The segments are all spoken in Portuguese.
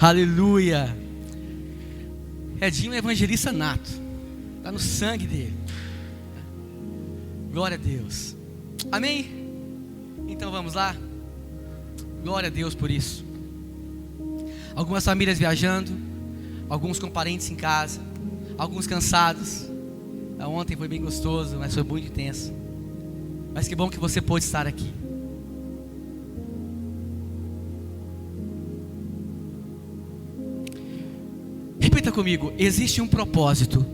Aleluia. Edinho é evangelista nato, está no sangue dele. Glória a Deus. Amém? Então vamos lá. Glória a Deus por isso. Algumas famílias viajando, alguns com parentes em casa, alguns cansados. Ontem foi bem gostoso, mas foi muito intenso. Mas que bom que você pôde estar aqui. Repita comigo: existe um propósito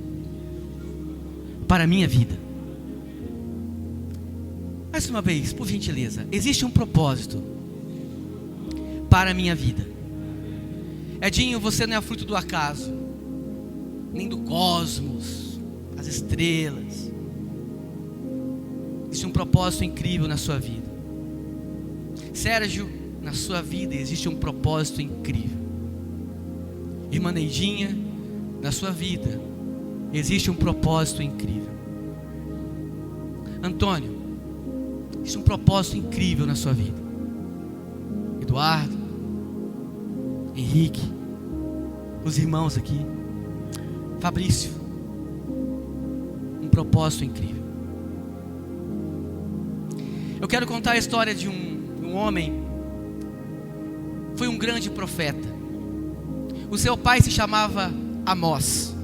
para a minha vida. Mais uma vez, por gentileza. Existe um propósito para a minha vida. Edinho, você não é fruto do acaso, nem do cosmos, as estrelas. Existe um propósito incrível na sua vida. Sérgio, na sua vida existe um propósito incrível. Irmã Neidinha, na sua vida existe um propósito incrível. Antônio, existe um propósito incrível na sua vida. Eduardo, Henrique, os irmãos aqui, Fabrício, um propósito incrível. Eu quero contar a história de um homem. Foi um grande profeta. O seu pai se chamava Amós.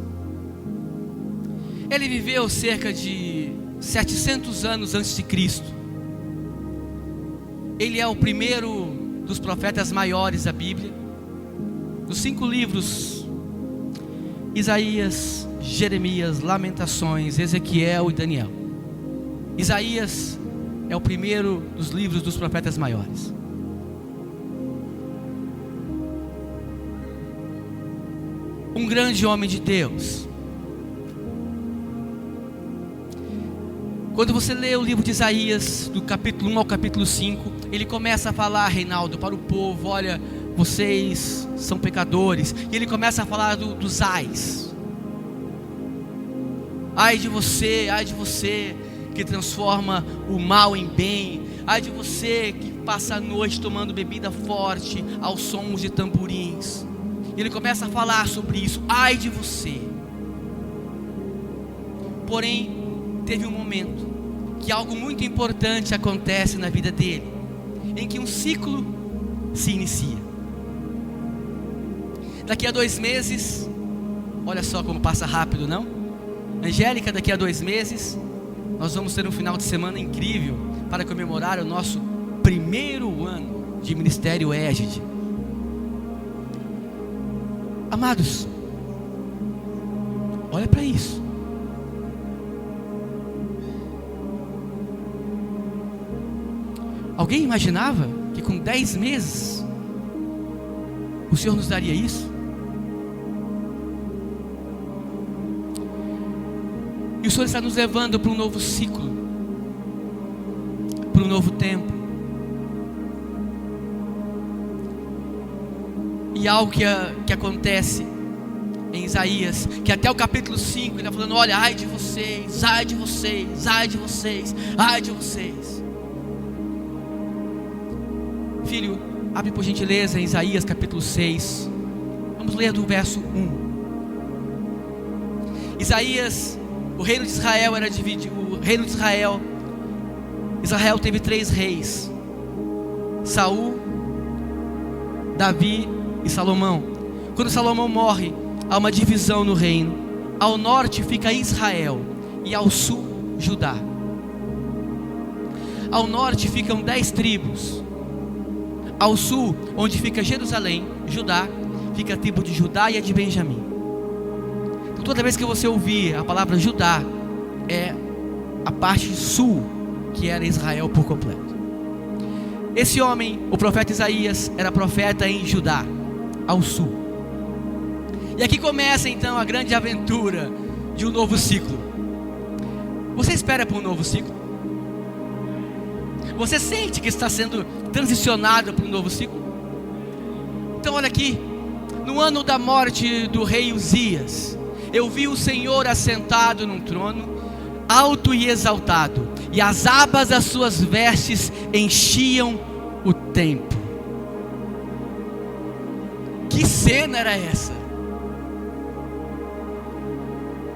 Ele viveu cerca de 700 anos antes de Cristo. Ele é o primeiro dos profetas maiores da Bíblia. Dos 5 livros: Isaías, Jeremias, Lamentações, Ezequiel e Daniel. Isaías é o primeiro dos livros dos profetas maiores. Um grande homem de Deus. Quando você lê o livro de Isaías, do capítulo 1 ao capítulo 5, ele começa a falar, Reinaldo, para o povo: olha, vocês são pecadores. E ele começa a falar dos ais. Ai de você que transforma o mal em bem. Ai de você que passa a noite tomando bebida forte aos sons de tamborins. Ele começa a falar sobre isso. Ai de você. Porém, teve um momento que algo muito importante acontece na vida dele, em que um ciclo se inicia. Daqui a 2 meses, olha só como passa rápido, não? Angélica, daqui a 2 meses nós vamos ter um final de semana incrível para comemorar o nosso primeiro ano de Ministério Égide. Amados, olha para isso. Alguém imaginava que com 10 meses o Senhor nos daria isso? E o Senhor está nos levando para um novo ciclo, para um novo tempo. E algo que acontece em Isaías, que até o capítulo 5 ele está falando: olha, ai de vocês, ai de vocês, ai de vocês, ai de vocês. Filho, abre por gentileza em Isaías capítulo 6. Vamos ler do verso 1. Isaías, o reino de Israel era dividido. Israel teve 3 reis: Saul, Davi e Salomão. Quando Salomão morre, há uma divisão no reino. Ao norte fica Israel e ao sul Judá. Ao norte ficam 10 tribos. Ao sul, onde fica Jerusalém, Judá, fica a tribo de Judá e a de Benjamim. Então, toda vez que você ouvir a palavra Judá, é a parte sul, que era Israel por completo. Esse homem, o profeta Isaías, era profeta em Judá, ao sul. E aqui começa então a grande aventura de um novo ciclo. Você espera por um novo ciclo? Você sente que está sendo transicionado para um novo ciclo? Então olha aqui. No ano da morte do rei Uzias, eu vi o Senhor assentado num trono, alto e exaltado, e as abas das suas vestes enchiam o templo. Que Que cena era essa?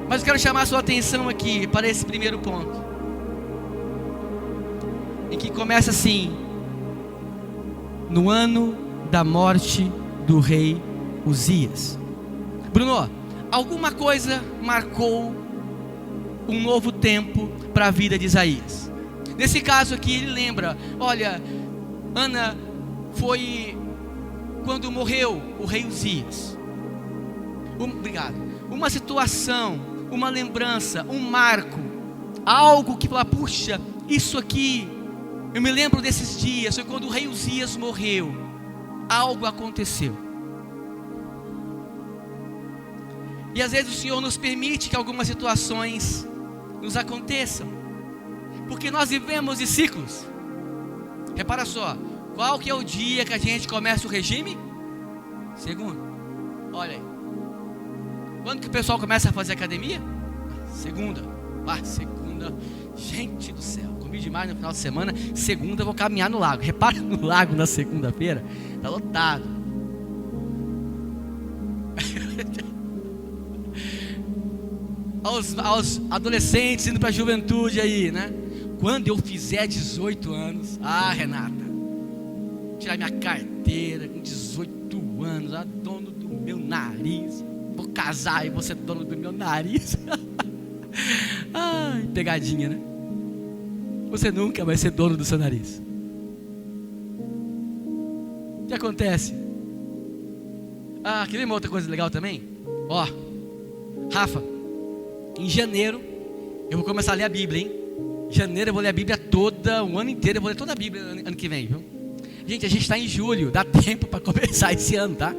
Mas eu quero chamar a sua atenção aqui para esse primeiro ponto, em que começa assim: no ano da morte do rei Uzias. Bruno, alguma coisa marcou um novo tempo para a vida de Isaías. Nesse caso aqui ele lembra: olha, Ana, foi quando morreu o rei Uzias. Obrigado. Uma situação, uma lembrança, um marco, algo que fala: puxa, isso aqui, eu me lembro desses dias, foi quando o rei Uzias morreu, algo aconteceu. E às vezes o Senhor nos permite que algumas situações nos aconteçam, porque nós vivemos de ciclos. Repara só, qual que é o dia que a gente começa o regime? Segunda. Olha aí. Quando que o pessoal começa a fazer academia? Segunda. Segunda. Gente do céu, comi demais no final de semana. Segunda eu vou caminhar no lago. Repara no lago na segunda-feira, está lotado. aos adolescentes indo para a juventude aí, né? Quando eu fizer 18 anos, Renata, tirar minha carteira com 18 anos, dono do meu nariz, vou casar e vou ser dono do meu nariz. Ai, pegadinha, né? Você nunca vai ser dono do seu nariz. O que acontece? Quer ver uma outra coisa legal também? Rafa, em janeiro eu vou começar a ler a Bíblia, hein? Em janeiro eu vou ler a Bíblia toda, um ano inteiro eu vou ler toda a Bíblia ano que vem, viu? Gente, a gente está em julho, dá tempo para começar esse ano, tá?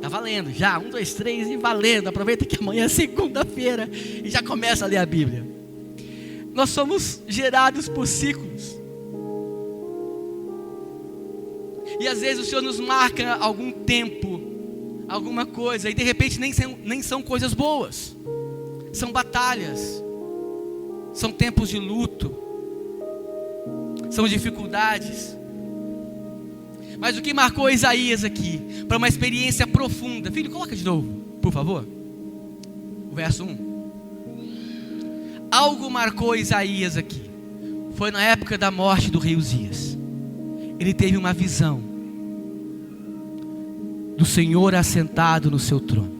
Tá valendo, já, 1, 2, 3 e valendo. Aproveita que amanhã é segunda-feira e já começa a ler a Bíblia. Nós somos gerados por ciclos. E às vezes o Senhor nos marca algum tempo, alguma coisa, e de repente nem são coisas boas. São batalhas, são tempos de luto, são dificuldades. Mas o que marcou Isaías aqui, para uma experiência profunda. Filho, coloca de novo, por favor, o verso 1. Algo marcou Isaías aqui. Foi na época da morte do rei Uzias. Ele teve uma visão do Senhor assentado no seu trono.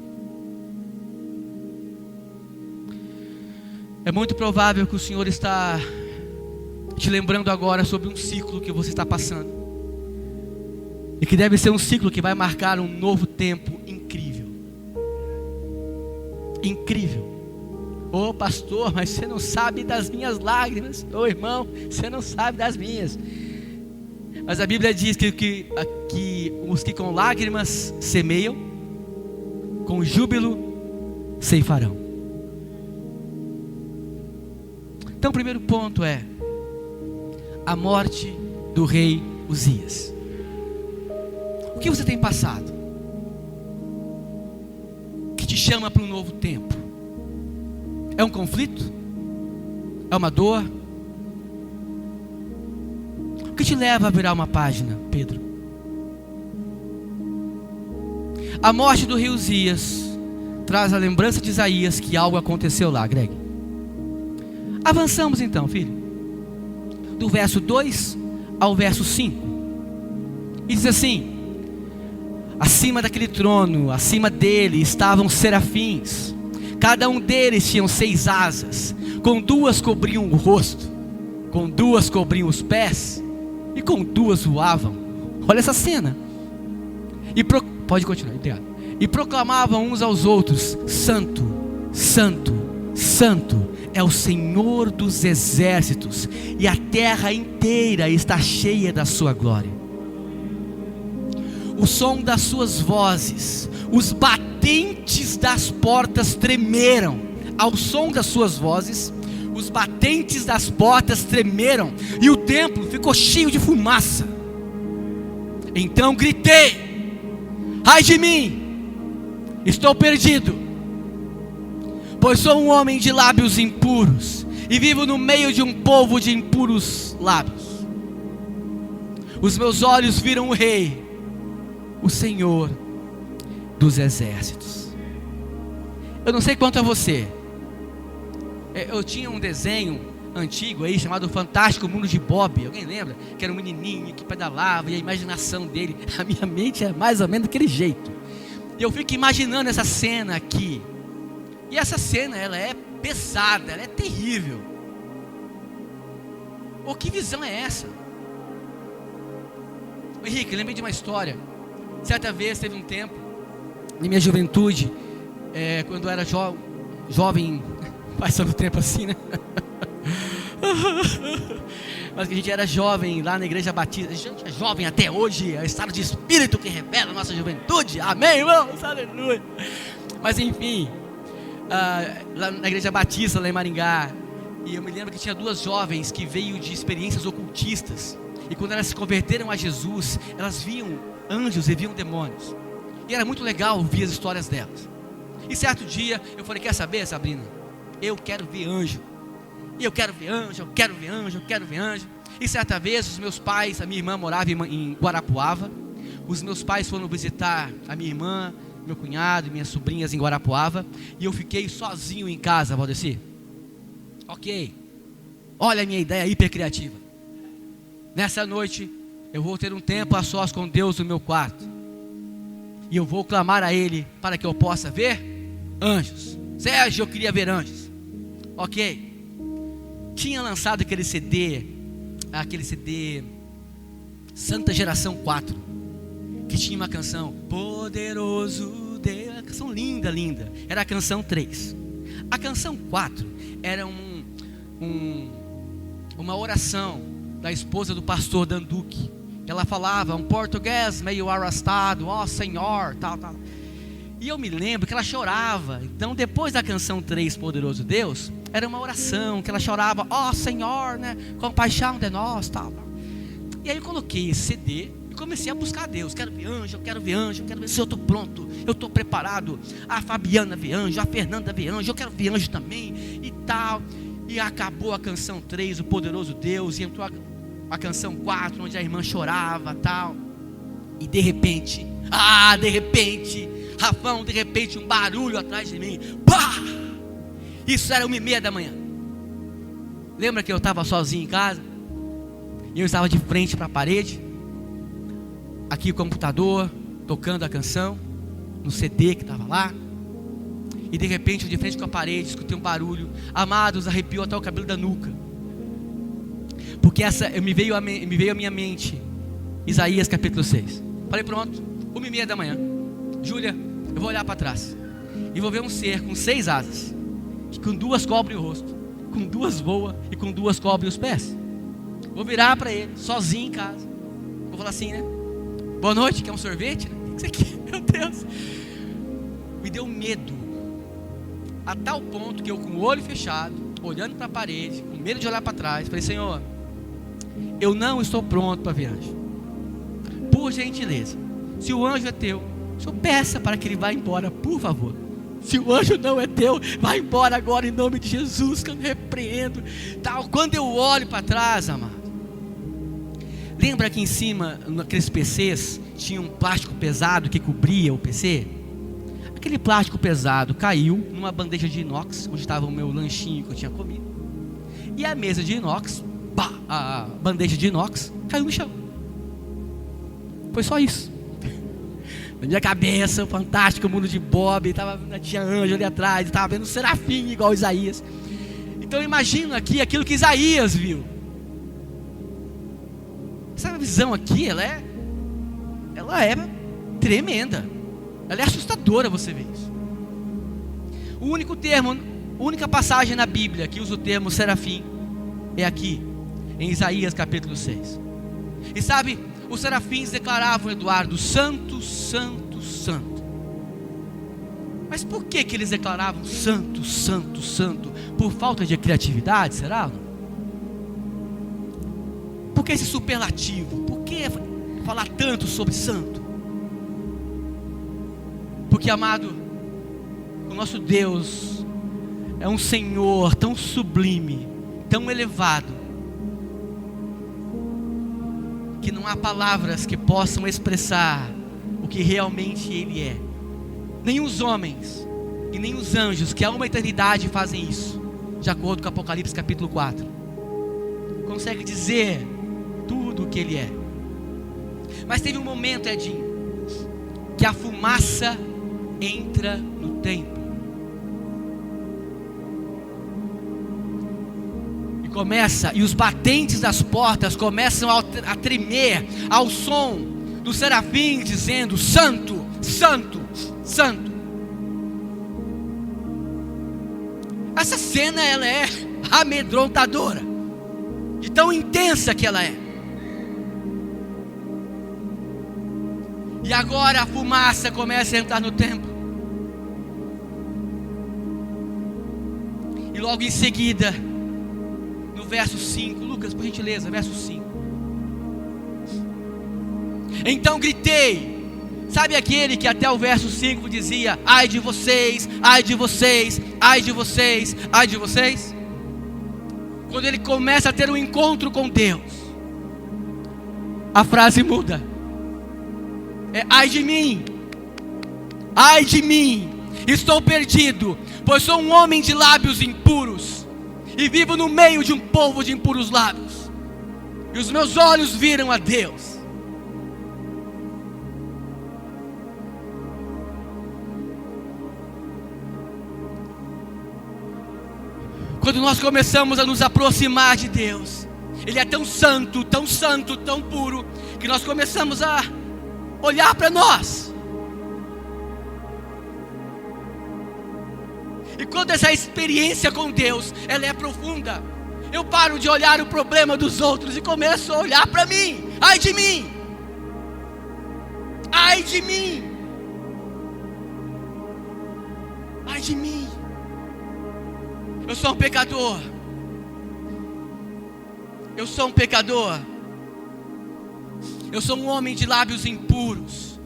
É muito provável que o Senhor está te lembrando agora sobre um ciclo que você está passando, e que deve ser um ciclo que vai marcar um novo tempo incrível. Incrível. Pastor, mas você não sabe das minhas lágrimas. Irmão, você não sabe das minhas. Mas a Bíblia diz que os que com lágrimas semeiam, com júbilo ceifarão. Então o primeiro ponto é a morte do rei Uzias. O que você tem passado que te chama para um novo tempo? É um conflito? É uma dor? O que te leva a virar uma página, Pedro? A morte do rei Uzias traz a lembrança de Isaías que algo aconteceu lá, Greg. Avançamos então, filho, do verso 2 ao verso 5. E diz assim: acima daquele trono, acima dele estavam serafins. Cada um deles tinha 6 asas. Com 2 cobriam o rosto, com 2 cobriam os pés, e com 2 voavam. Olha essa cena. Pode continuar, obrigado. E proclamavam uns aos outros: Santo, Santo, Santo é o Senhor dos exércitos, e a terra inteira está cheia da sua glória. O som das suas vozes, os batentes das portas tremeram. Ao som das suas vozes, os batentes das portas tremeram, e o templo ficou cheio de fumaça. Então gritei: ai de mim, estou perdido, pois sou um homem de lábios impuros, e vivo no meio de um povo de impuros lábios. Os meus olhos viram o Rei, o Senhor dos exércitos. Eu não sei quanto a você. Eu tinha um desenho antigo aí chamado Fantástico Mundo de Bob. Alguém lembra? Que era um menininho que pedalava e a imaginação dele, a minha mente é mais ou menos daquele jeito. E eu fico imaginando essa cena aqui. E essa cena, ela é pesada, ela é terrível. Oh, que visão é essa? Henrique, lembrei de uma história. Certa vez, teve um tempo, na minha juventude, quando eu era jovem, passando tempo assim, né? Mas que a gente era jovem lá na igreja batista. A gente é jovem até hoje, é o estado de espírito que revela a nossa juventude. Amém, irmãos? Aleluia. Mas enfim, lá na igreja batista, lá em Maringá, e eu me lembro que tinha duas jovens que veio de experiências ocultistas. E quando elas se converteram a Jesus, elas viam anjos e viam demônios. E era muito legal ouvir as histórias delas. E certo dia eu falei: quer saber, Sabrina? Eu quero ver anjo. E eu quero ver anjo, eu quero ver anjo, eu quero ver anjo. E certa vez os meus pais, a minha irmã morava em Guarapuava. Os meus pais foram visitar a minha irmã, meu cunhado e minhas sobrinhas em Guarapuava. E eu fiquei sozinho em casa, Valdeci. Ok, olha a minha ideia hiper criativa. Nessa noite eu vou ter um tempo a sós com Deus no meu quarto. E eu vou clamar a Ele para que eu possa ver anjos. Sérgio, eu queria ver anjos. Ok. Tinha lançado aquele CD Santa Geração 4, que tinha uma canção Poderoso Deus, uma canção linda, linda. Era a canção 3. A canção 4 era uma oração da esposa do pastor Danduque. Ela falava um português meio arrastado, ó Senhor, tal. E eu me lembro que ela chorava. Então depois da canção 3, Poderoso Deus, era uma oração que ela chorava, ó Senhor, né, compaixão de nós, tal. E aí eu coloquei esse CD e comecei a buscar Deus. Quero ver anjo, eu quero ver anjo, eu quero ver se eu estou pronto, eu estou preparado. A Fabiana vê anjo, a Fernanda vê anjo, eu quero ver anjo também e tal. E acabou a canção 3, o Poderoso Deus, e entrou a canção 4, onde a irmã chorava, tal. E de repente, Rafão, de repente um barulho atrás de mim. Pá! Isso era 1h30 da manhã. Lembra que eu estava sozinho em casa? E eu estava de frente para a parede, aqui o computador, tocando a canção, no CD que estava lá. E de repente, eu de frente com a parede, escutei um barulho. Amados, arrepiou até o cabelo da nuca. Porque me veio à minha mente Isaías capítulo 6. Falei: pronto, 1h30 da manhã. Júlia, eu vou olhar para trás e vou ver um ser com 6 asas, que com 2 cobre o rosto, com 2 voa e com 2 cobre os pés. Vou virar para ele, sozinho em casa. Vou falar assim, né? Boa noite, quer um sorvete? O que isso aqui? Meu Deus. Me deu medo, a tal ponto que eu, com o olho fechado, olhando para a parede, com medo de olhar para trás, falei: Senhor, eu não estou pronto para ver anjo. Por gentileza, se o anjo é teu, o Senhor peça para que ele vá embora, por favor. Se o anjo não é teu, vai embora agora em nome de Jesus, que eu repreendo. Tal. Quando eu olho para trás, amado, lembra que em cima, naqueles PCs, tinha um plástico pesado que cobria o PC? Aquele plástico pesado caiu numa bandeja de inox, onde estava o meu lanchinho que eu tinha comido. E a mesa de inox, a bandeja de inox, caiu no chão. Foi só isso. Na minha cabeça, o Fantástico Mundo de Bob, tinha anjo ali atrás, estava vendo serafim igual Isaías. Então eu imagino aqui aquilo que Isaías viu. Essa visão aqui, ela é tremenda. Ela é assustadora, você vê isso. O único termo, a única passagem na Bíblia que usa o termo serafim é aqui, em Isaías capítulo 6. E sabe, os serafins declaravam, Eduardo, santo, santo, santo. Mas por que eles declaravam santo, santo, santo? Por falta de criatividade, será? Por que esse superlativo? Por que falar tanto sobre santo? Porque, amado, o nosso Deus é um Senhor tão sublime, tão elevado, que não há palavras que possam expressar o que realmente Ele é. Nem os homens e nem os anjos que há uma eternidade fazem isso, de acordo com Apocalipse capítulo 4. Consegue dizer tudo o que ele é. Mas teve um momento, Edinho, que a fumaça entra no templo. E os batentes das portas começam a tremer ao som dos serafins dizendo: Santo, Santo, Santo. Essa cena, ela é amedrontadora, de tão intensa que ela é. E agora a fumaça começa a entrar no templo. E logo em seguida, no verso 5, Lucas, por gentileza, verso 5. Então gritei. Sabe aquele que até o verso 5 dizia: ai de vocês, ai de vocês, ai de vocês, ai de vocês? Quando ele começa a ter um encontro com Deus, a frase muda. É: ai de mim, estou perdido, pois sou um homem de lábios impuros, e vivo no meio de um povo de impuros lábios, e os meus olhos viram a Deus. Quando nós começamos a nos aproximar de Deus, Ele é tão santo, tão santo, tão puro, que nós começamos a olhar para nós. E quando essa experiência com Deus, ela é profunda, eu paro de olhar o problema dos outros e começo a olhar para mim. Ai de mim, ai de mim, ai de mim. Eu sou um pecador. Eu sou um pecador. Eu sou um homem de lábios impuros.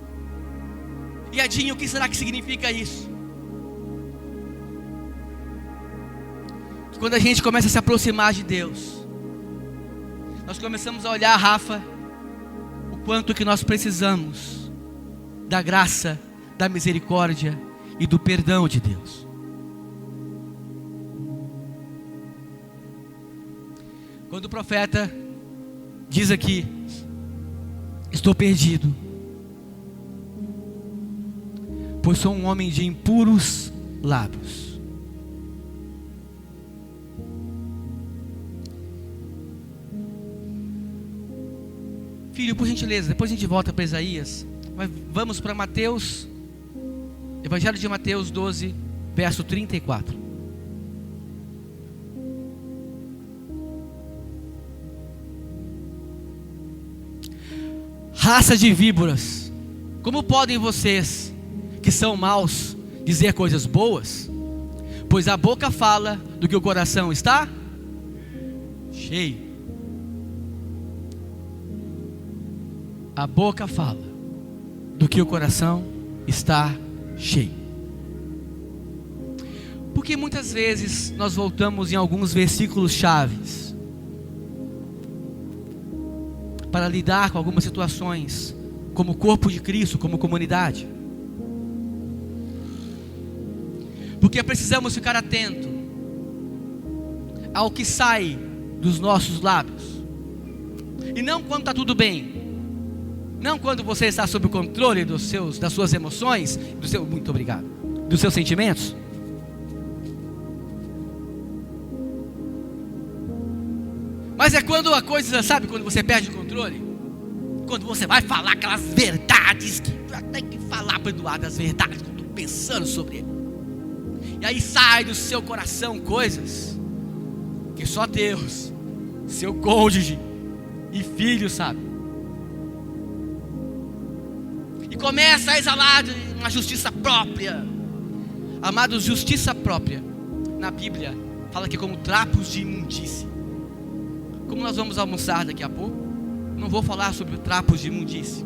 E Edinho, o que será que significa isso? Que quando a gente começa a se aproximar de Deus, nós começamos a olhar, Rafa, o quanto que nós precisamos da graça, da misericórdia e do perdão de Deus. Quando o profeta diz aqui: estou perdido, pois sou um homem de impuros lábios. Filho, por gentileza, depois a gente volta para Isaías, mas vamos para Mateus, Evangelho de Mateus 12, verso 34. Raça de víboras, como podem vocês, que são maus, dizer coisas boas? Pois a boca fala do que o coração está cheio. A boca fala do que o coração está cheio. Porque muitas vezes nós voltamos em alguns versículos chaves para lidar com algumas situações, como corpo de Cristo, como comunidade. Porque precisamos ficar atento ao que sai dos nossos lábios, e não quando está tudo bem, não quando você está sob o controle das suas emoções, muito obrigado, dos seus sentimentos. Mas é quando a coisa, sabe, quando você perde o controle, quando você vai falar aquelas verdades que tem que falar para Eduardo, as verdades que eu estou pensando sobre ele, e aí sai do seu coração coisas que só Deus, seu cônjuge e filho sabe, e começa a exalar uma justiça própria. Amados, justiça própria na Bíblia fala que é como trapos de imundície. Como nós vamos almoçar daqui a pouco, não vou falar sobre trapos de imundície,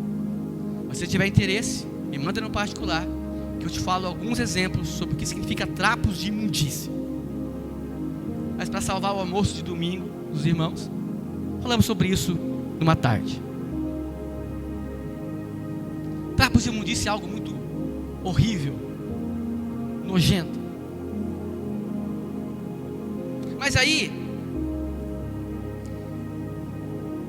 mas se tiver interesse, me manda no particular, que eu te falo alguns exemplos sobre o que significa trapos de imundície. Mas para salvar o almoço de domingo dos irmãos, falamos sobre isso numa tarde. Trapos de imundície é algo muito horrível, nojento. Mas aí,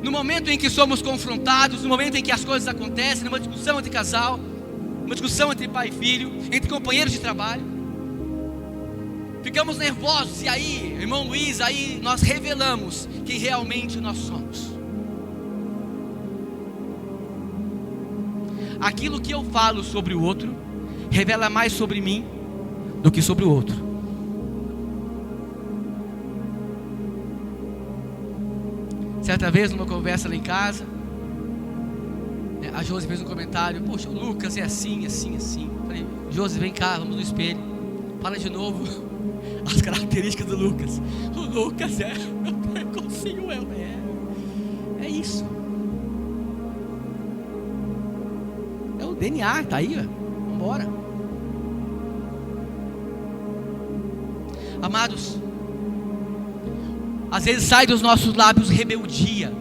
no momento em que somos confrontados, no momento em que as coisas acontecem, numa discussão entre casal, uma discussão entre pai e filho, entre companheiros de trabalho, ficamos nervosos, e aí, irmão Luiz, aí nós revelamos quem realmente nós somos. Aquilo que eu falo sobre o outro revela mais sobre mim do que sobre o outro. Certa vez, numa conversa lá em casa, a Josi fez um comentário: poxa, o Lucas é assim, assim, assim. Eu falei: Josi, vem cá, vamos no espelho, fala de novo as características do Lucas. O Lucas é consigo, é isso. É o DNA, tá aí, ó. Vambora. Amados, às vezes sai dos nossos lábios rebeldia,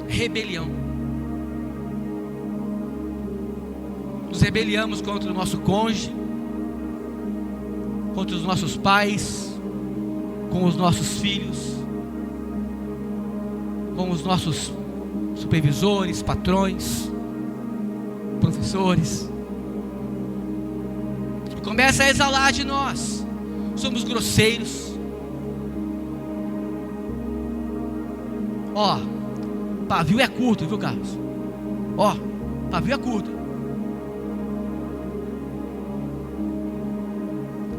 rebelião. Nos rebeliamos contra o nosso cônjuge, contra os nossos pais, com os nossos filhos, com os nossos supervisores, patrões, professores. E começa a exalar de nós. Somos grosseiros. Ó, pavio é curto, viu, Carlos? Ó, pavio é curto.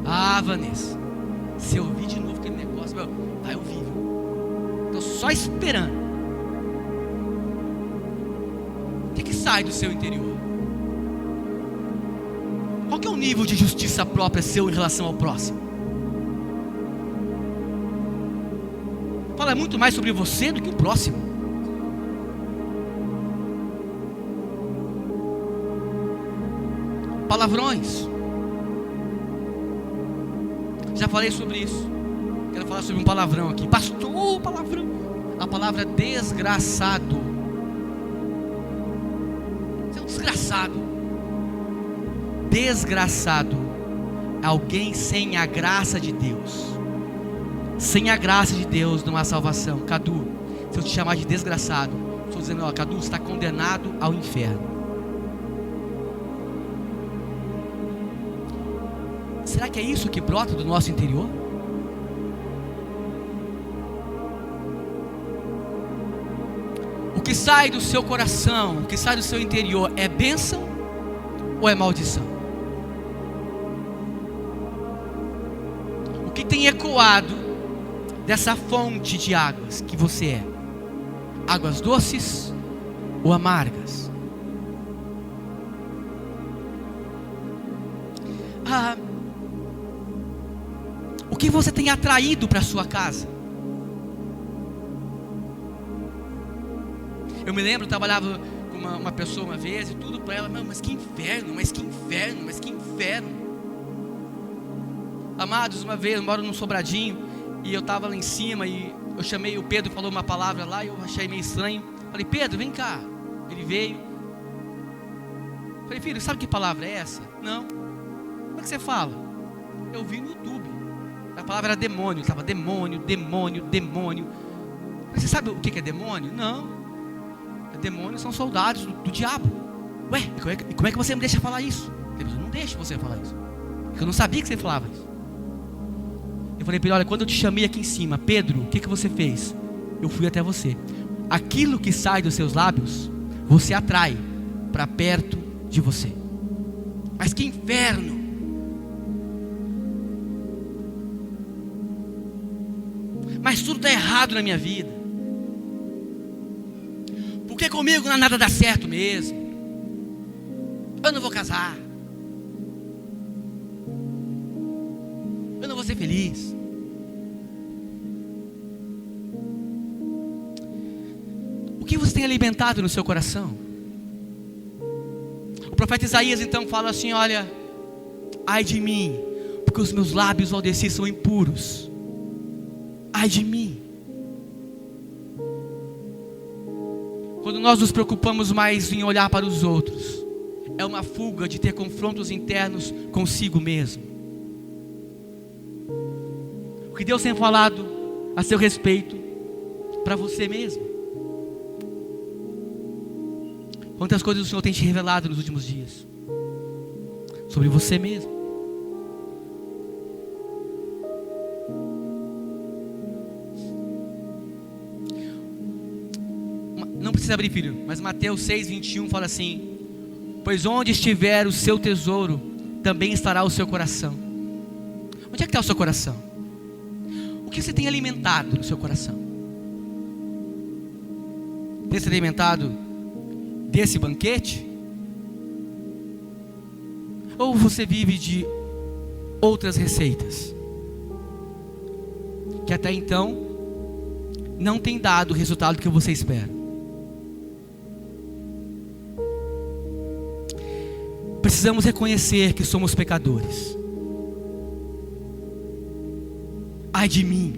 Ah, Vanessa, se eu ouvir de novo aquele negócio, vai ouvir, viu? Tô só esperando. O que sai do seu interior? Qual que é o nível de justiça própria seu em relação ao próximo? Fala muito mais sobre você do que o próximo. Palavrões. Já falei sobre isso. Quero falar sobre um palavrão aqui. Pastor, palavrão. A palavra desgraçado. Você é um desgraçado. Desgraçado. Alguém sem a graça de Deus. Sem a graça de Deus não há salvação. Cadu, se eu te chamar de desgraçado, estou dizendo: ó, Cadu, você está condenado ao inferno. Será que é isso que brota do nosso interior? O que sai do seu coração, o que sai do seu interior, é bênção ou é maldição? O que tem ecoado dessa fonte de águas que você é? Águas doces ou amargas? O que você tem atraído para a sua casa? Eu me lembro, eu trabalhava com uma pessoa uma vez, e tudo para ela: mas que inferno, mas que inferno, mas que inferno. Amados, uma vez eu moro num sobradinho, e eu estava lá em cima, e eu chamei o Pedro, falou uma palavra lá, e eu achei meio estranho. Falei: Pedro, vem cá. Ele veio. Falei: filho, sabe que palavra é essa? Não. Como é que você fala? Eu vi no YouTube. A palavra era demônio. Ele estava: demônio, demônio, demônio. Mas você sabe o que é demônio? Não. Demônios são soldados do diabo. Ué, e como é que você me deixa falar isso? Eu não deixo você falar isso, porque eu não sabia que você falava isso. Eu falei para ele: olha, quando eu te chamei aqui em cima, Pedro, o que você fez? Eu fui até você. Aquilo que sai dos seus lábios, você atrai para perto de você. Mas que inferno! Mas tudo está errado na minha vida. Porque comigo não nada dá certo mesmo. Eu não vou casar. Eu não vou ser feliz. O que você tem alimentado no seu coração? O profeta Isaías então fala assim: olha, ai de mim, porque os meus lábios ao descer são impuros. Ai de mim. Quando nós nos preocupamos mais em olhar para os outros, é uma fuga de ter confrontos internos consigo mesmo. O que Deus tem falado a seu respeito para você mesmo? Quantas coisas o Senhor tem te revelado nos últimos dias sobre você mesmo? Não precisa abrir, filho, mas Mateus 6:21 fala assim: pois onde estiver o seu tesouro, também estará o seu coração. Onde é que está o seu coração? O que você tem alimentado no seu coração? Tem se alimentado desse banquete? Ou você vive de outras receitas que até então não tem dado o resultado que você espera? Precisamos reconhecer que somos pecadores. Ai de mim.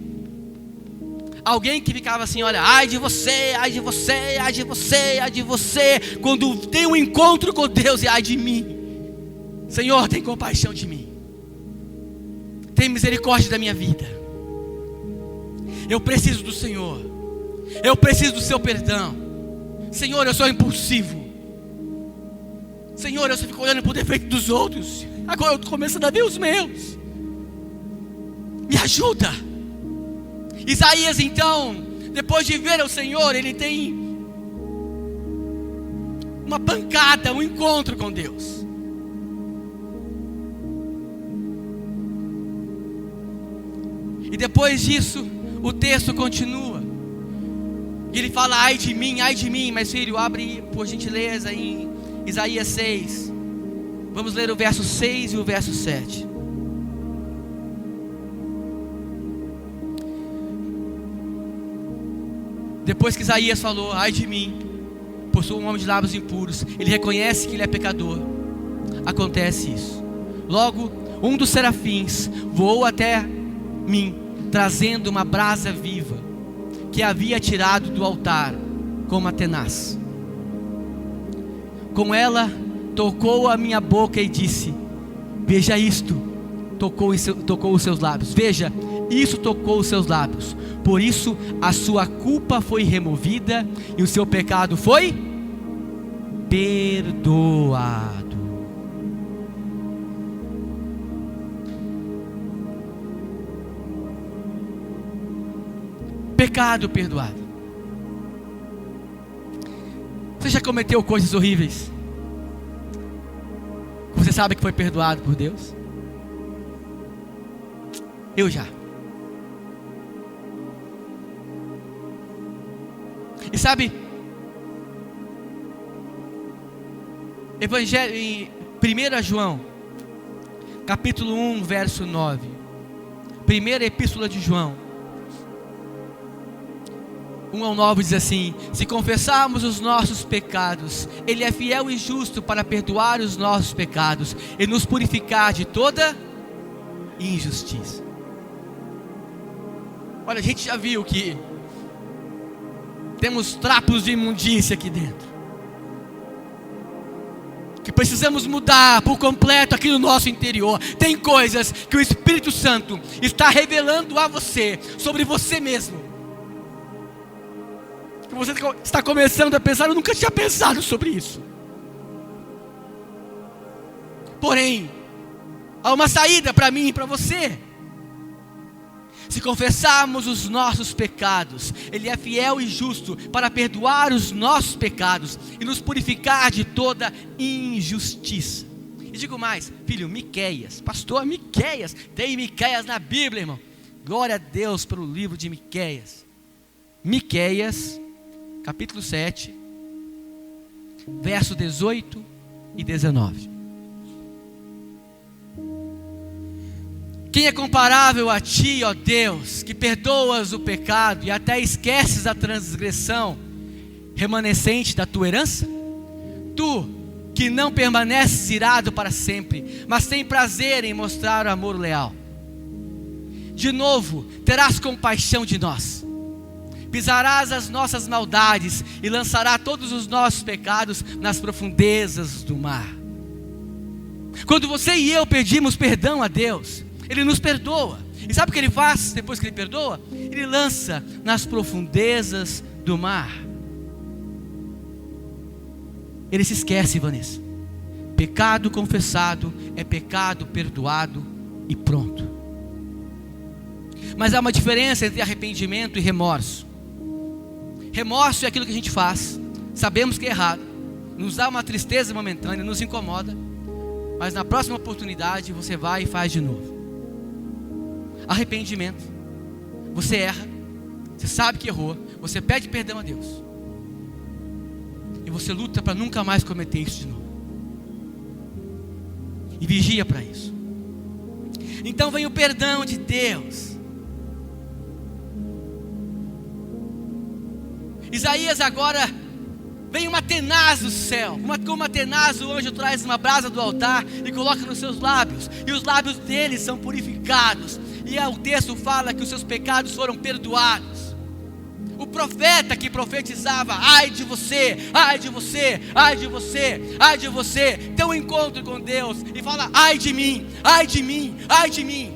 Alguém que ficava assim, olha, ai de você, ai de você, ai de você, ai de você, quando tem um encontro com Deus, e ai de mim. Senhor, tem compaixão de mim, tem misericórdia da minha vida. Eu preciso do Senhor, eu preciso do seu perdão. Senhor, eu sou impulsivo. Senhor, eu só fico olhando para o defeito dos outros. Agora eu estou começando a ver os meus. Me ajuda. Isaías então, depois de ver o Senhor, ele tem uma pancada, um encontro com Deus. E depois disso, o texto continua. E ele fala, ai de mim, mas filho, abre por gentileza em Isaías 6. Vamos ler o verso 6 e o verso 7. Depois que Isaías falou, ai de mim, pois sou um homem de lábios impuros, ele reconhece que ele é pecador. Acontece isso. Logo, um dos serafins voou até mim, trazendo uma brasa viva, que havia tirado do altar com uma tenaz. Com ela, tocou a minha boca e disse, veja isto, tocou os seus lábios. Veja, isso tocou os seus lábios. Por isso a sua culpa foi removida e o seu pecado foi perdoado. Pecado perdoado. Você já cometeu coisas horríveis? Você sabe que foi perdoado por Deus? Eu já. E sabe, Evangelho em 1 João, capítulo 1, verso 9. Primeira epístola de João 1:9 diz assim: se confessarmos os nossos pecados, Ele é fiel e justo para perdoar os nossos pecados e nos purificar de toda injustiça. Olha, a gente já viu que temos trapos de imundícia aqui dentro, que precisamos mudar por completo aqui no nosso interior. Tem coisas que o Espírito Santo está revelando a você, sobre você mesmo, que você está começando a pensar, eu nunca tinha pensado sobre isso. Porém, há uma saída para mim e para você. Se confessarmos os nossos pecados, Ele é fiel e justo para perdoar os nossos pecados e nos purificar de toda injustiça. E digo mais, filho, Miqueias, pastor Miqueias, tem Miqueias na Bíblia, irmão. Glória a Deus pelo livro de Miqueias. Miqueias, capítulo 7, verso 18 e 19. Quem é comparável a ti, ó Deus, que perdoas o pecado e até esqueces a transgressão remanescente da tua herança? Tu, que não permaneces irado para sempre, mas tem prazer em mostrar o amor leal. De novo, terás compaixão de nós. Pisarás as nossas maldades e lançarás todos os nossos pecados nas profundezas do mar. Quando você e eu pedimos perdão a Deus, Ele nos perdoa. E sabe o que Ele faz depois que Ele perdoa? Ele lança nas profundezas do mar. Ele se esquece, Vanessa. Pecado confessado é pecado perdoado e pronto. Mas há uma diferença entre arrependimento e remorso. Remorso é aquilo que a gente faz, sabemos que é errado, nos dá uma tristeza momentânea, nos incomoda, mas na próxima oportunidade você vai e faz de novo. Arrependimento, você erra, você sabe que errou, você pede perdão a Deus, e você luta para nunca mais cometer isso de novo, e vigia para isso. Então vem o perdão de Deus. Isaías agora vem uma tenaz do céu, como uma tenaz o anjo traz uma brasa do altar e coloca nos seus lábios, e os lábios dele são purificados, e o texto fala que os seus pecados foram perdoados. O profeta que profetizava, ai de você, ai de você, ai de você, ai de você, tem um encontro com Deus e fala, ai de mim, ai de mim, ai de mim.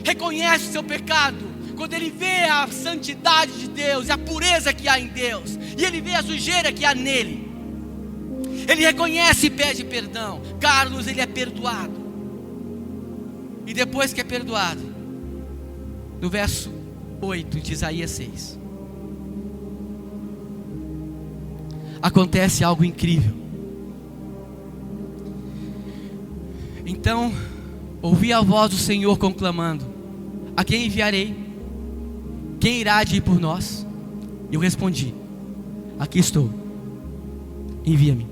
Reconhece o seu pecado. Quando ele vê a santidade de Deus e a pureza que há em Deus, e ele vê a sujeira que há nele, ele reconhece e pede perdão. Carlos, ele é perdoado. E depois que é perdoado, no verso 8 de Isaías 6, acontece algo incrível. Então ouvi a voz do Senhor conclamando, a quem enviarei? Quem irá de ir por nós? Eu respondi, aqui estou, envia-me.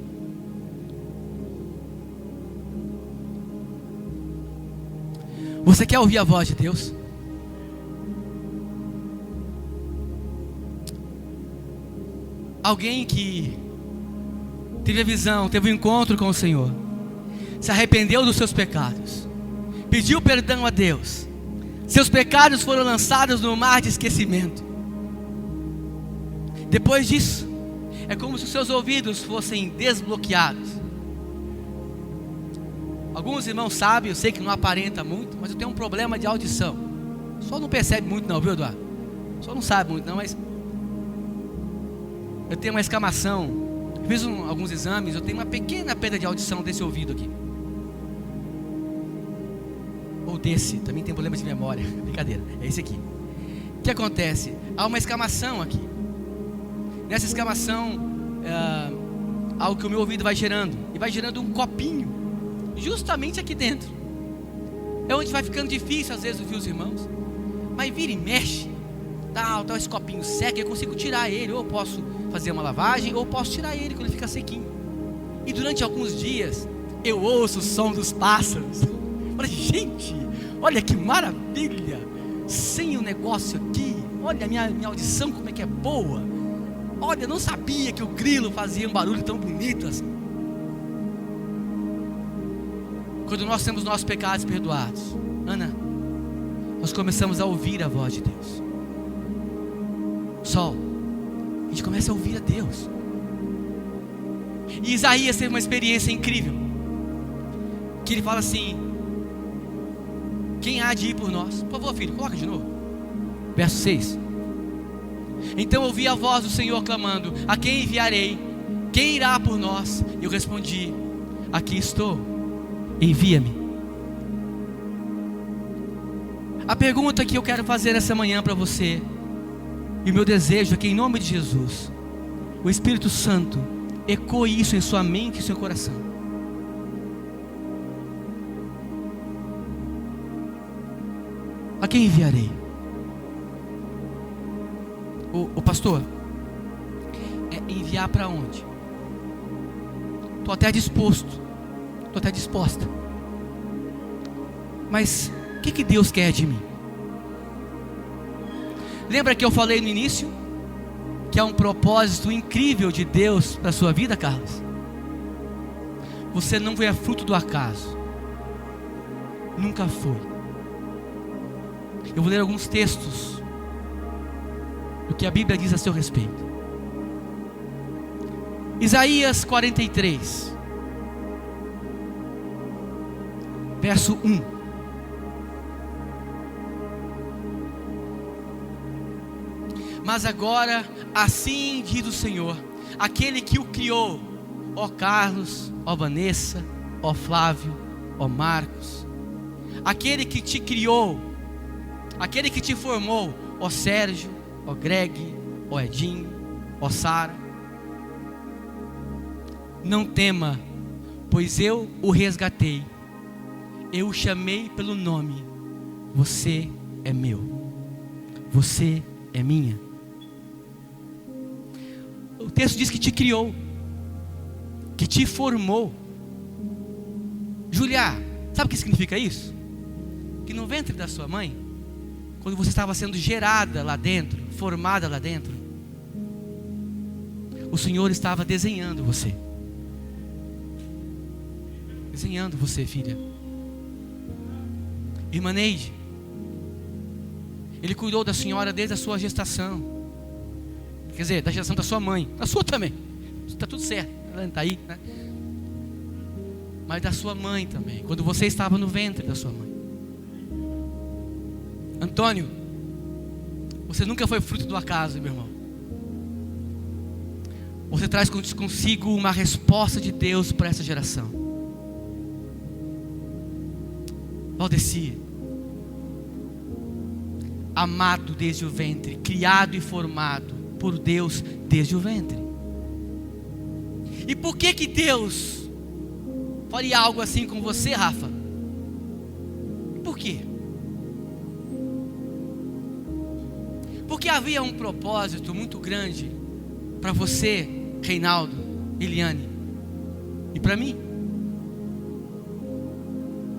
Você quer ouvir a voz de Deus? Alguém que teve a visão, teve um encontro com o Senhor, se arrependeu dos seus pecados, pediu perdão a Deus, seus pecados foram lançados no mar de esquecimento. Depois disso, é como se os seus ouvidos fossem desbloqueados. Alguns irmãos sabem, eu sei que não aparenta muito, mas eu tenho um problema de audição. Só não percebe muito não, viu, Eduardo? Só não sabe muito não, mas eu tenho uma escamação. Eu fiz alguns exames, eu tenho uma pequena perda de audição desse ouvido aqui. Ou desse, também tem problema de memória. Brincadeira, é esse aqui. O que acontece? Há uma escamação aqui. Nessa escamação, algo que o meu ouvido vai gerando. E vai gerando um copinho, justamente aqui dentro. É onde vai ficando difícil às vezes ouvir os irmãos. Mas vira e mexe, tá esse copinho seca, eu consigo tirar ele. Ou eu posso fazer uma lavagem, ou eu posso tirar ele quando ele fica sequinho. E durante alguns dias, eu ouço o som dos pássaros. Olha, gente, olha que maravilha. Sem o negócio aqui, olha a minha audição como é que é boa. Olha, eu não sabia que o grilo fazia um barulho tão bonito assim. Quando nós temos nossos pecados perdoados, Ana, nós começamos a ouvir a voz de Deus. Sol, a gente começa a ouvir a Deus. E Isaías teve uma experiência incrível, que ele fala assim, quem há de ir por nós? Por favor, filho, coloca de novo. Verso 6. Então ouvi a voz do Senhor clamando, a quem enviarei? Quem irá por nós? Eu respondi, aqui estou, envia-me. A pergunta que eu quero fazer essa manhã para você, e o meu desejo é que em nome de Jesus, o Espírito Santo ecoe isso em sua mente e seu coração. A quem enviarei? O pastor, é enviar para onde? Estou até disposto, estou até disposta. Mas o que Deus quer de mim? Lembra que eu falei no início que há um propósito incrível de Deus para a sua vida, Carlos? Você não é fruto do acaso, nunca foi. Eu vou ler alguns textos do que a Bíblia diz a seu respeito. Isaías 43. verso 1. Mas agora, assim diz o Senhor, aquele que o criou, ó Carlos, ó Vanessa, ó Flávio, ó Marcos, aquele que te criou, aquele que te formou, ó Sérgio, ó Greg, ó Edinho, ó Sara, não tema, pois eu o resgatei, eu o chamei pelo nome, você é meu, você é minha. O texto diz que te criou, que te formou. Júlia, sabe o que significa isso? Que no ventre da sua mãe, quando você estava sendo gerada lá dentro, formada lá dentro, o Senhor estava desenhando você. Desenhando você, filha. Irmã Neide, Ele cuidou da senhora desde a sua gestação. Quer dizer, da gestação da sua mãe, da sua também, está tudo certo, ela está aí, né? Mas da sua mãe também, quando você estava no ventre da sua mãe. Antônio, você nunca foi fruto do acaso, meu irmão. Você traz consigo uma resposta de Deus para essa geração. Valdeci, amado desde o ventre, criado e formado por Deus desde o ventre. E por que Deus faria algo assim com você, Rafa? Por quê? Porque havia um propósito muito grande para você, Reinaldo, Eliane, e para mim.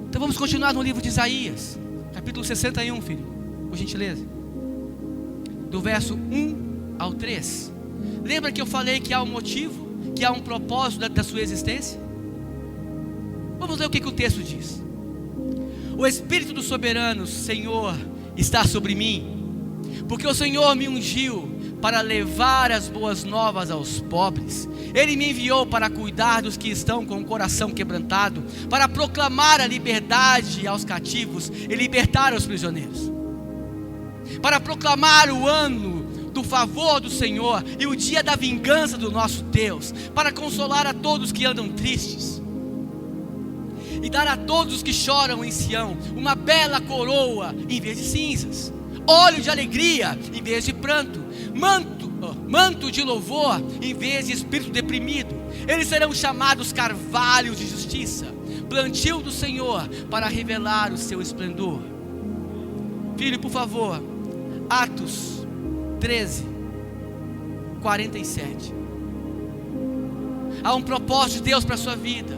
Então vamos continuar no livro de Isaías, capítulo 61, filho, por gentileza, do verso 1 ao 3. Lembra que eu falei que há um motivo, que há um propósito da sua existência? Vamos ler o que o texto diz. O Espírito do soberano Senhor está sobre mim, porque o Senhor me ungiu para levar as boas novas aos pobres. Ele me enviou para cuidar dos que estão com o coração quebrantado, para proclamar a liberdade aos cativos e libertar os prisioneiros, para proclamar o ano do favor do Senhor e o dia da vingança do nosso Deus, para consolar a todos que andam tristes e dar a todos os que choram em Sião uma bela coroa em vez de cinzas, óleo de alegria em vez de pranto, manto de louvor em vez de espírito deprimido. Eles serão chamados carvalhos de justiça, plantio do Senhor para revelar o seu esplendor. Filho, por favor, Atos 13, 47. Há um propósito de Deus para a sua vida,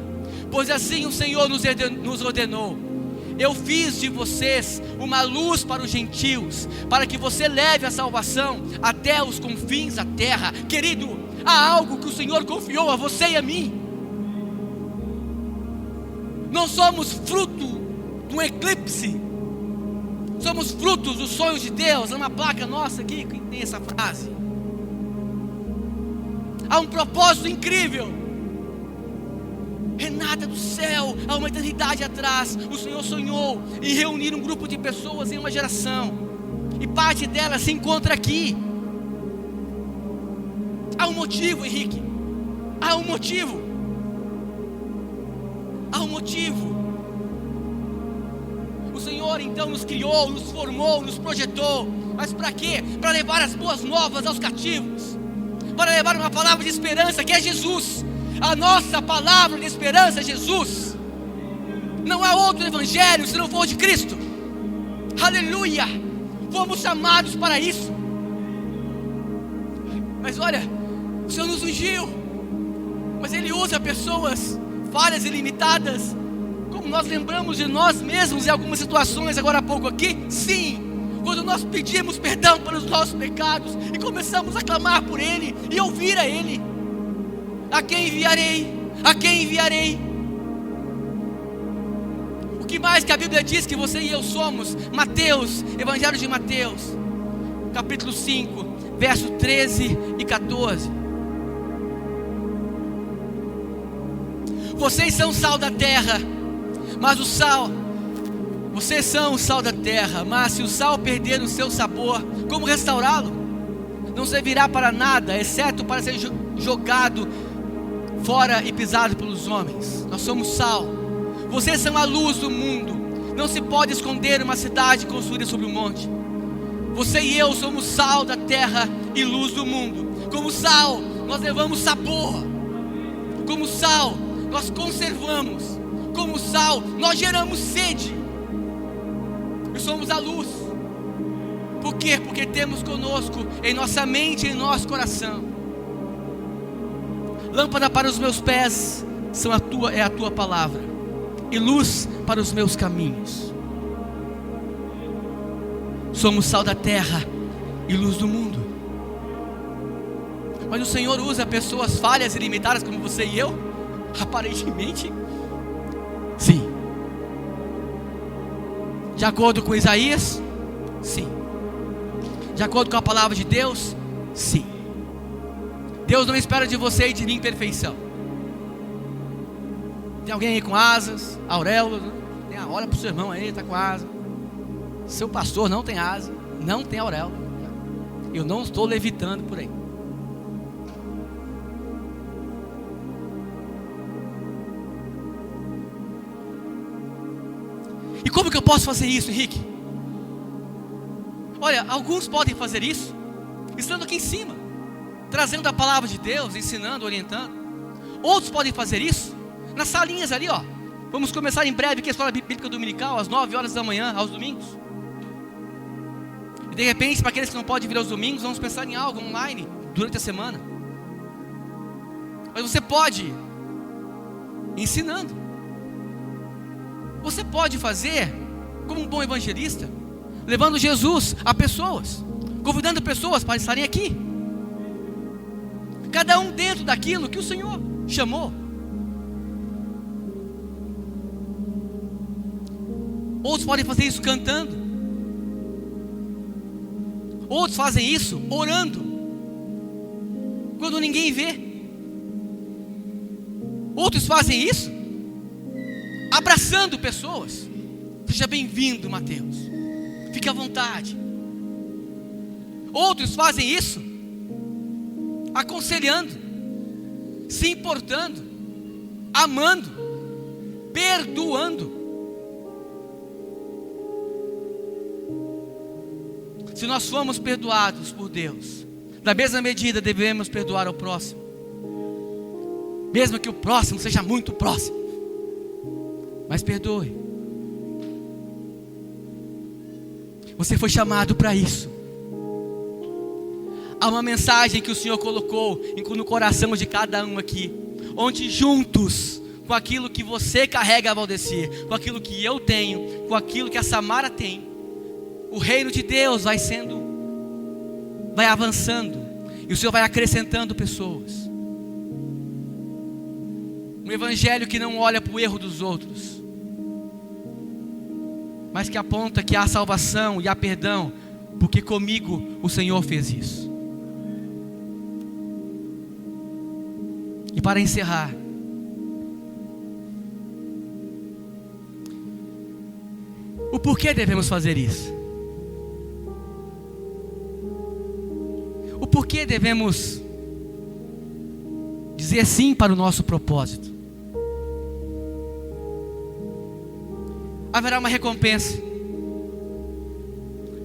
pois assim o Senhor nos ordenou: eu fiz de vocês uma luz para os gentios, para que você leve a salvação até os confins da terra. Querido, há algo que o Senhor confiou a você e a mim. Não somos fruto de um eclipse, somos frutos dos sonhos de Deus. Há uma placa nossa aqui que tem essa frase. Há um propósito incrível. Renata do céu, há uma eternidade atrás, o Senhor sonhou em reunir um grupo de pessoas em uma geração, e parte delas se encontra aqui. Há um motivo, Henrique. Há um motivo. Há um motivo. O Senhor então nos criou, nos formou, nos projetou. Mas para quê? Para levar as boas novas aos cativos, para levar uma palavra de esperança que é Jesus. A nossa palavra de esperança é Jesus. Não há outro evangelho se não for de Cristo. Aleluia. Fomos chamados para isso. Mas olha, o Senhor nos ungiu, mas Ele usa pessoas falhas e limitadas, como nós lembramos de nós mesmos em algumas situações agora há pouco aqui. Sim, quando nós pedimos perdão pelos nossos pecados e começamos a clamar por Ele e ouvir a Ele. A quem enviarei? A quem enviarei? O que mais que a Bíblia diz que você e eu somos? Mateus, Evangelho de Mateus, capítulo 5, verso 13 e 14. Vocês são sal da terra, Mas o sal, vocês são o sal da terra, mas se o sal perder o seu sabor, como restaurá-lo? Não servirá para nada, exceto para ser jogado fora e pisado pelos homens. Nós somos sal. Vocês são a luz do mundo. Não se pode esconder uma cidade construída sobre um monte. Você e eu somos sal da terra e luz do mundo. Como sal, nós levamos sabor. Como sal, nós conservamos. Como sal, nós geramos sede. E somos a luz. Por quê? Porque temos conosco, em nossa mente e em nosso coração, lâmpada para os meus pés é a tua palavra, e luz para os meus caminhos. Somos sal da terra e luz do mundo. Mas o Senhor usa pessoas falhas e limitadas como você e eu? Aparentemente, sim. De acordo com Isaías, sim. De acordo com a palavra de Deus, sim. Deus não espera de você e de mim perfeição. Tem alguém aí com asas, auréolas, né? Olha para o seu irmão aí, está com asa. Seu pastor não tem asa, não tem auréola. Eu não estou levitando por aí. E como que eu posso fazer isso, Henrique? Olha, alguns podem fazer isso estando aqui em cima, trazendo a palavra de Deus, ensinando, orientando. Outros podem fazer isso nas salinhas ali, ó. Vamos começar em breve aqui a escola bíblica dominical, às 9 horas da manhã, aos domingos. E de repente, para aqueles que não podem vir aos domingos, vamos pensar em algo online durante a semana. Mas você pode ir ensinando. Você pode fazer como um bom evangelista, levando Jesus a pessoas, convidando pessoas para estarem aqui, cada um dentro daquilo que o Senhor chamou. Outros podem fazer isso cantando. Outros fazem isso orando, quando ninguém vê. Outros fazem isso abraçando pessoas. Seja bem-vindo, Mateus, fique à vontade. Outros fazem isso aconselhando, se importando, amando, perdoando. Se nós fomos perdoados por Deus, da mesma medida devemos perdoar ao próximo, mesmo que o próximo seja muito próximo. Mas perdoe. Você foi chamado para isso. Há uma mensagem que o Senhor colocou no coração de cada um aqui, onde juntos, com aquilo que você carrega, Valdecir, com aquilo que eu tenho, com aquilo que a Samara tem, o reino de Deus vai avançando, e o Senhor vai acrescentando pessoas. Um evangelho que não olha para o erro dos outros, mas que aponta que há salvação e há perdão, porque comigo o Senhor fez isso. E para encerrar, o porquê devemos fazer isso? O porquê devemos dizer sim para o nosso propósito? Haverá uma recompensa,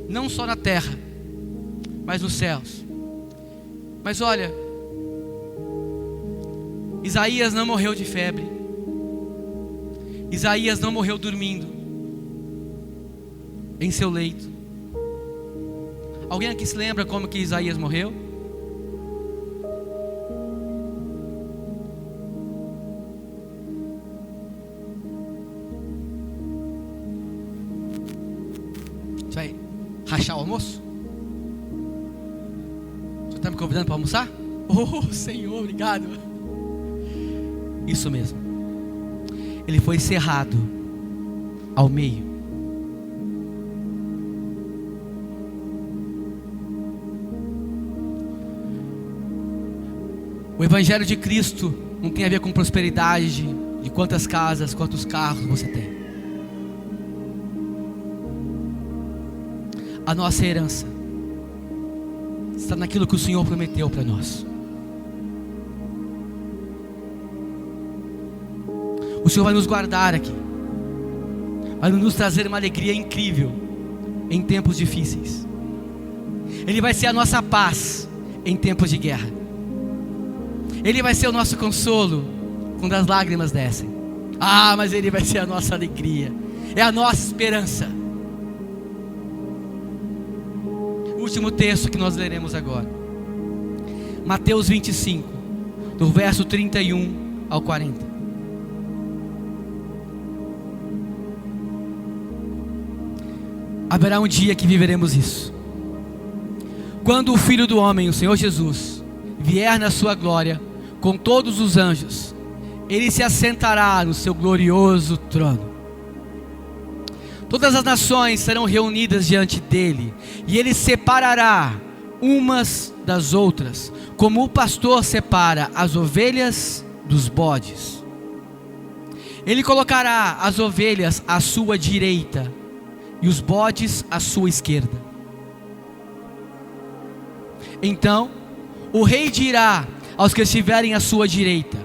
não só na terra, mas nos céus. Mas olha, Isaías não morreu de febre. Isaías não morreu dormindo em seu leito. Alguém aqui se lembra como que Isaías morreu? Você vai rachar o almoço? Você está me convidando para almoçar? Oh, Senhor, obrigado. Isso mesmo. Ele foi cerrado ao meio. O Evangelho de Cristo não tem a ver com prosperidade, de quantas casas, quantos carros você tem. A nossa herança está naquilo que o Senhor prometeu para nós. O Senhor vai nos guardar aqui, vai nos trazer uma alegria incrível em tempos difíceis. Ele vai ser a nossa paz em tempos de guerra. Ele vai ser o nosso consolo quando as lágrimas descem. Mas Ele vai ser a nossa alegria, é a nossa esperança. O último texto que nós leremos agora, Mateus 25, do verso 31 ao 40. Haverá um dia que viveremos isso, quando o Filho do Homem, o Senhor Jesus, vier na sua glória com todos os anjos. Ele se assentará no seu glorioso trono. Todas as nações serão reunidas diante dele, e ele separará umas das outras, como o pastor separa as ovelhas dos bodes. Ele colocará as ovelhas à sua direita e os bodes à sua esquerda. Então o rei dirá aos que estiverem à sua direita: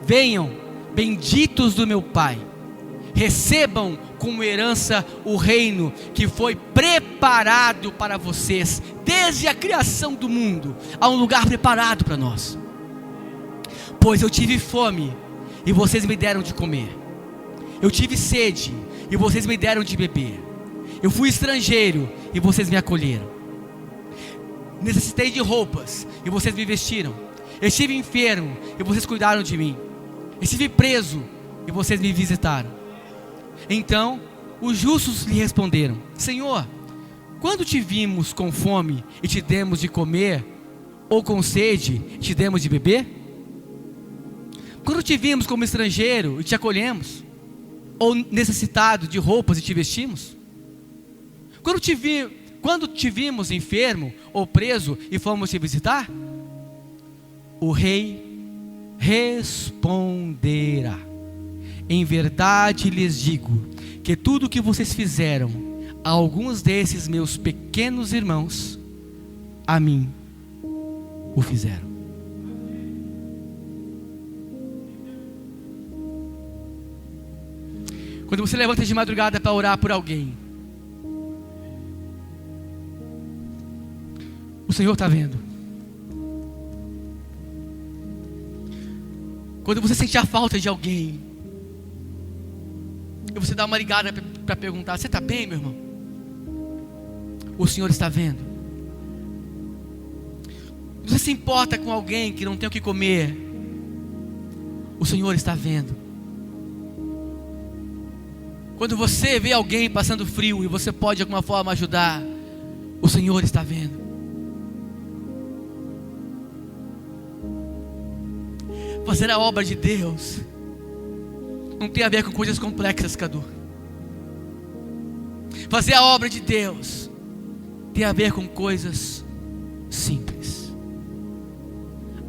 venham, benditos do meu Pai, recebam como herança o reino que foi preparado para vocês desde a criação do mundo. Há um lugar preparado para nós. Pois eu tive fome e vocês me deram de comer, eu tive sede e vocês me deram de beber, eu fui estrangeiro e vocês me acolheram, necessitei de roupas e vocês me vestiram, estive enfermo e vocês cuidaram de mim, estive preso e vocês me visitaram. Então os justos lhe responderam: Senhor, quando te vimos com fome e te demos de comer, ou com sede e te demos de beber? Quando te vimos como estrangeiro e te acolhemos, ou necessitado de roupas e te vestimos? Quando te vimos enfermo ou preso e fomos te visitar? O rei responderá: em verdade lhes digo que tudo o que vocês fizeram a alguns desses meus pequenos irmãos, a mim o fizeram. Quando você levanta de madrugada para orar por alguém, o Senhor está vendo. Quando você sente a falta de alguém, e você dá uma ligada para perguntar: você está bem, meu irmão? O Senhor está vendo. Você se importa com alguém que não tem o que comer? O Senhor está vendo. Quando você vê alguém passando frio e você pode de alguma forma ajudar, o Senhor está vendo. Fazer a obra de Deus não tem a ver com coisas complexas, Cadu. Fazer a obra de Deus tem a ver com coisas simples.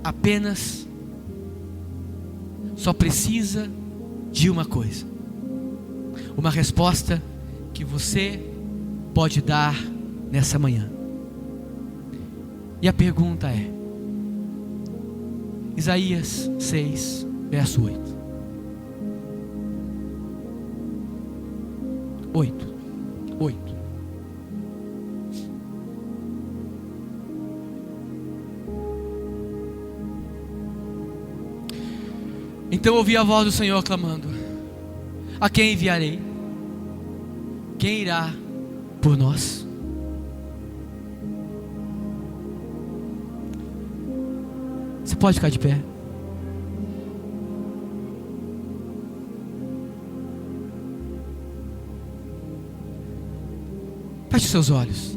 Apenas só precisa de uma coisa, uma resposta que você pode dar nessa manhã. E a pergunta é: Isaías 6, verso 8. 8. Então ouvi a voz do Senhor clamando: a quem enviarei? Quem irá por nós? Você pode ficar de pé. Feche seus olhos.